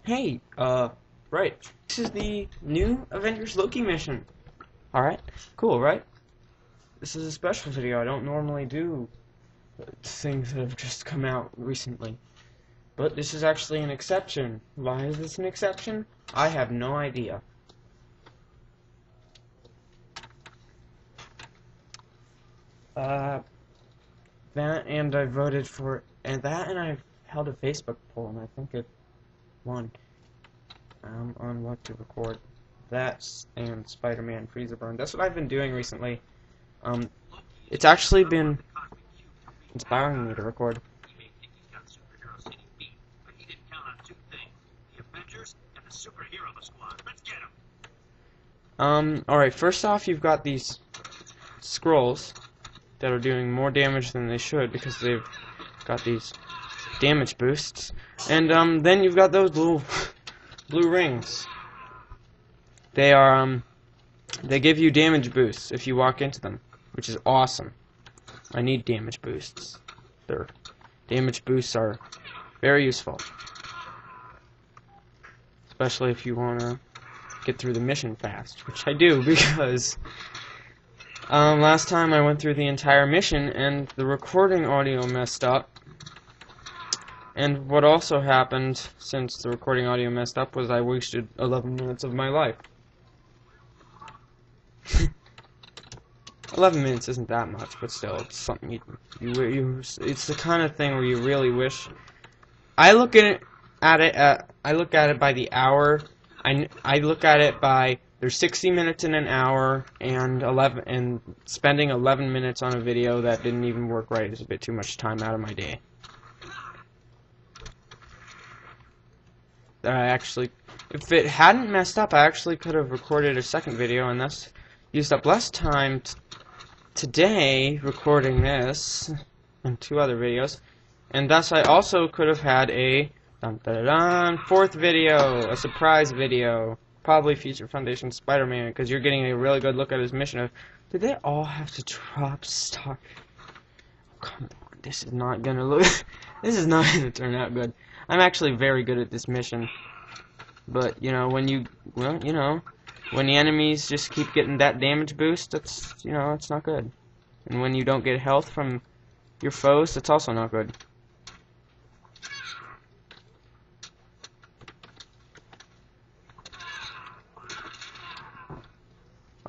Hey, right. This is the new Avengers Loki mission. Alright, cool, right? This is a special video. I don't normally do things that have just come out recently. But this is actually an exception. Why is this an exception? I have no idea. That and I voted for, and I held a Facebook poll, and I think it won. On what to record. That's and Spider-Man Freezer Burn. That's what I've been doing recently. It's actually been inspiring me to record. Alright, first off, you've got these scrolls that are doing more damage than they should because they've got these damage boosts. And then you've got those blue rings. They are they give you damage boosts if you walk into them, which is awesome. I need damage boosts. Their damage boosts are very useful, especially if you want to get through the mission fast, which I do because last time I went through the entire mission and the recording audio messed up. And what also happened since the recording audio messed up was I wasted 11 minutes of my life. 11 minutes isn't that much, but still, it's something it's the kind of thing where you really wish. I look at it by the hour. I look at it by there's 60 minutes in an hour, and spending 11 minutes on a video that didn't even work right is a bit too much time out of my day. If it hadn't messed up, I actually could have recorded a second video and thus used up less time today recording this and 2 other videos, and thus I also could have had a fourth video, a surprise video, probably feature Foundation Spider-Man, because you're getting a really good look at his mission of, did they all have to drop stock? Come on, this is not gonna turn out good. I'm actually very good at this mission, but when the enemies just keep getting that damage boost, that's it's not good. And when you don't get health from your foes, that's also not good.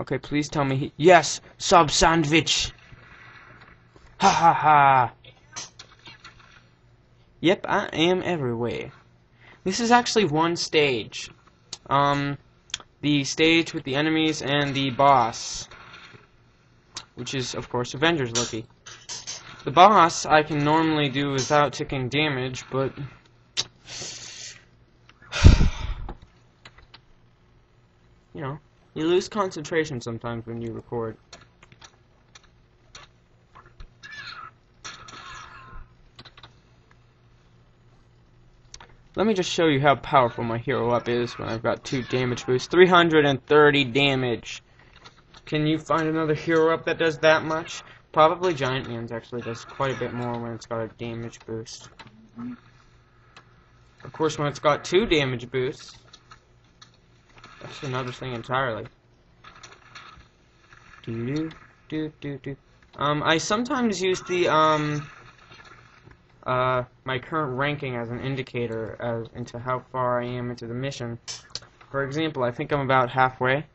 Okay, please tell me yes, sub sandwich. Ha ha ha. Yep, I am everywhere. This is actually one stage. The stage with the enemies and the boss, which is, of course, Avengers Loki. The boss I can normally do without taking damage, but you lose concentration sometimes when you record. Let me just show you how powerful my hero up is when I've got 2 damage boosts. 330 damage. Can you find another hero up that does that much? Probably Giant Man's actually does quite a bit more when it's got a damage boost. Of course, when it's got 2 damage boosts, that's another thing entirely. I sometimes use the my current ranking as an indicator into how far I am into the mission. For example, I think I'm about halfway.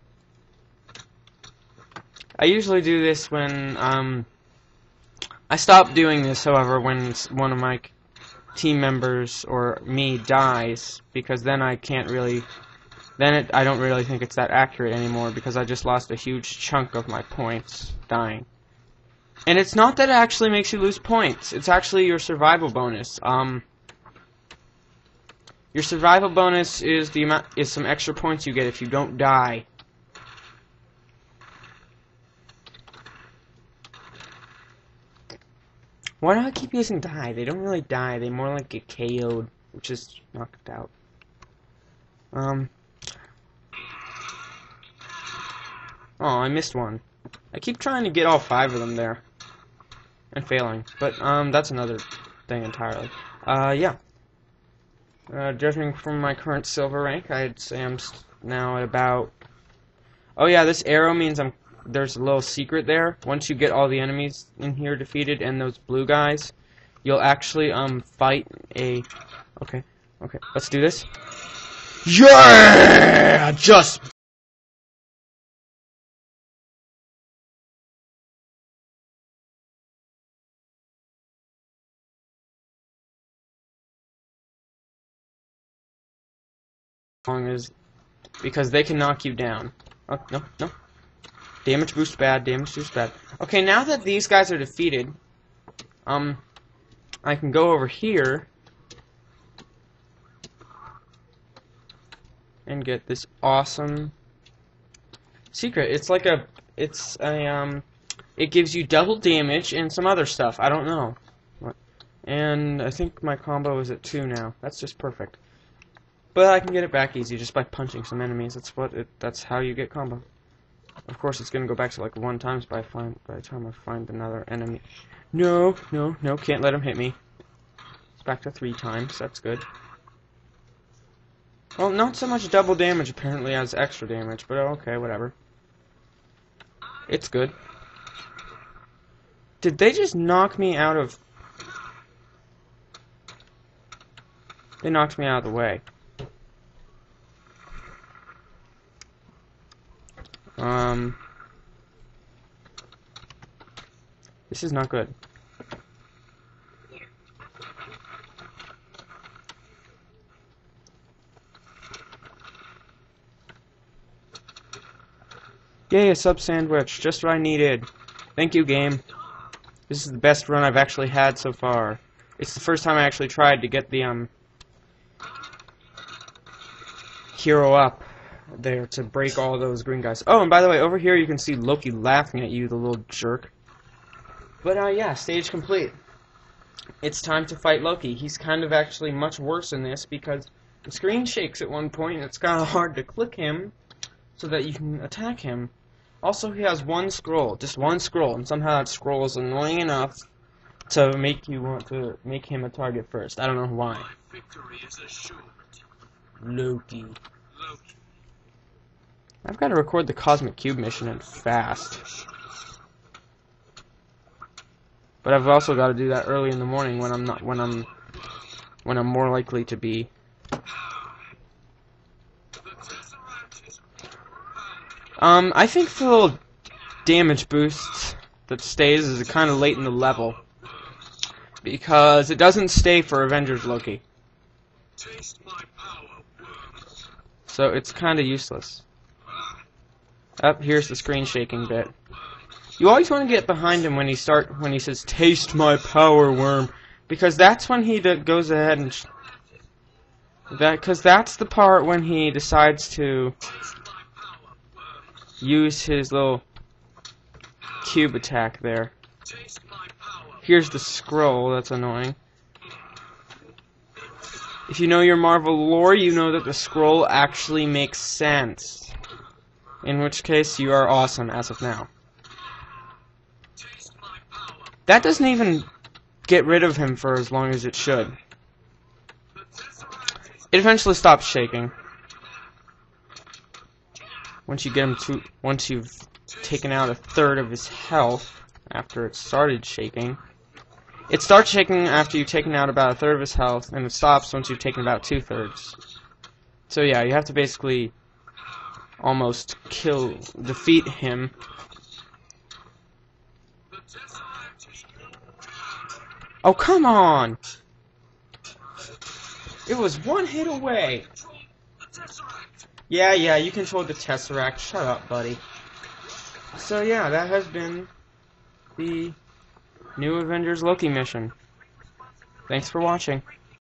I usually do this when I stop doing this, however, when one of my team members or me dies, because then I don't really think it's that accurate anymore, because I just lost a huge chunk of my points dying. And it's not that it actually makes you lose points. It's actually your survival bonus. Your survival bonus is some extra points you get if you don't die. Why do I keep using die? They don't really die. They more like get KO'd, which is knocked out. Oh, I missed one. I keep trying to get all 5 of them there. And failing, but that's another thing entirely. Yeah. Judging from my current silver rank, I'd say I'm now at about... Oh yeah, this arrow means there's a little secret there. Once you get all the enemies in here defeated and those blue guys, you'll actually fight a... Okay, let's do this. Yeah! Just... long as... Because they can knock you down. Oh, no. Damage boost bad, damage boost bad. Okay, now that these guys are defeated, I can go over here and get this awesome secret. It gives you double damage and some other stuff. I don't know. And I think my combo is at 2 now. That's just perfect. But I can get it back easy just by punching some enemies. That's how you get combo. Of course, it's gonna go back to like 1 times by the time I find another enemy. No, can't let him hit me. It's back to 3 times. That's good. Well, not so much double damage apparently as extra damage, but okay, whatever. It's good. Did they just knock me out of... They knocked me out of the way. This is not good. Yay, a sub sandwich. Just what I needed. Thank you, game. This is the best run I've actually had so far. It's the first time I actually tried to get the, hero up there to break all those green guys. Oh, and by the way, over here you can see Loki laughing at you, the little jerk. But, yeah, stage complete. It's time to fight Loki. He's kind of actually much worse in this because the screen shakes at one point and it's kind of hard to click him so that you can attack him. Also, he has 1 scroll, just 1 scroll, and somehow that scroll is annoying enough to make you want to make him a target first. I don't know why. Loki. I've got to record the Cosmic Cube mission and fast. But I've also got to do that early in the morning when I'm more likely to be. I think the little damage boost that stays is kind of late in the level because it doesn't stay for Avengers Loki. So it's kind of useless. Up here's the screen shaking bit. You always want to get behind him when he says "Taste my power, worm," because that's when he goes ahead and because that's the part when he decides to use his little cube attack there. Here's the scroll. That's annoying. If you know your Marvel lore, you know that the scroll actually makes sense. In which case, you are awesome as of now. That doesn't even get rid of him for as long as it should. It eventually stops shaking. Once you've taken out 1/3 of his health after it started shaking. It starts shaking after you've taken out about 1/3 of his health, and it stops once you've taken about 2/3. So yeah, you have to basically almost defeat him. Oh, come on! It was 1 hit away! Yeah, you controlled the Tesseract. Shut up, buddy. So yeah, that has been the new Avengers Loki mission. Thanks for watching.